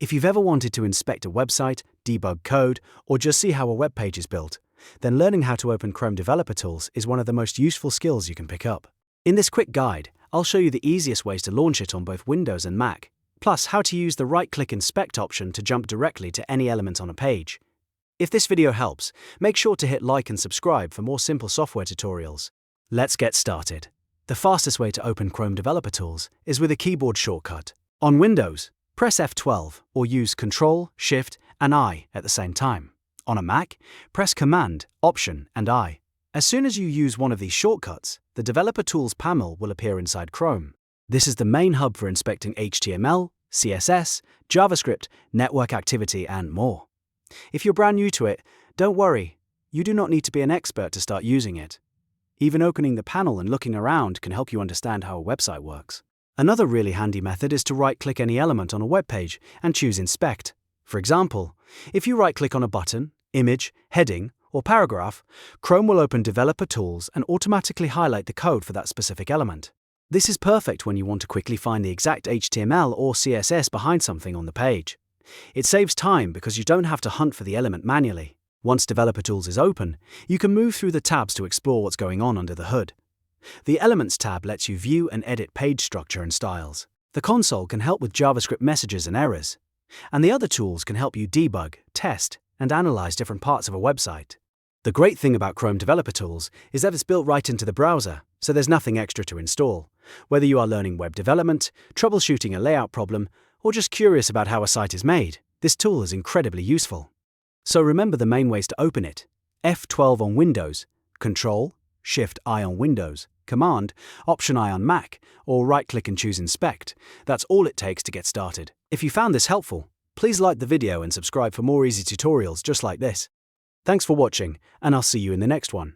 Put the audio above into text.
If you've ever wanted to inspect a website, debug code, or just see how a web page is built, then learning how to open Chrome Developer Tools is one of the most useful skills you can pick up. In this quick guide, I'll show you the easiest ways to launch it on both Windows and Mac, plus how to use the right-click Inspect option to jump directly to any element on a page. If this video helps, make sure to hit like and subscribe for more simple software tutorials. Let's get started. The fastest way to open Chrome Developer Tools is with a keyboard shortcut. On Windows, press F12 or use Ctrl, Shift, and I at the same time. On a Mac, press Command, Option, and I. As soon as you use one of these shortcuts, the Developer Tools panel will appear inside Chrome. This is the main hub for inspecting HTML, CSS, JavaScript, network activity, and more. If you're brand new to it, don't worry, you do not need to be an expert to start using it. Even opening the panel and looking around can help you understand how a website works. Another really handy method is to right-click any element on a web page and choose Inspect. For example, if you right-click on a button, image, heading, or paragraph, Chrome will open Developer Tools and automatically highlight the code for that specific element. This is perfect when you want to quickly find the exact HTML or CSS behind something on the page. It saves time because you don't have to hunt for the element manually. Once Developer Tools is open, you can move through the tabs to explore what's going on under the hood. The Elements tab lets you view and edit page structure and styles. The console can help with JavaScript messages and errors. And the other tools can help you debug, test, and analyze different parts of a website. The great thing about Chrome Developer Tools is that it's built right into the browser, so there's nothing extra to install. Whether you are learning web development, troubleshooting a layout problem, or just curious about how a site is made, this tool is incredibly useful. So remember the main ways to open it: F12 on Windows, Ctrl, Shift I on Windows, Command, Option I on Mac, or right-click and choose Inspect. That's all it takes to get started. If you found this helpful, please like the video and subscribe for more easy tutorials just like this. Thanks for watching, and I'll see you in the next one.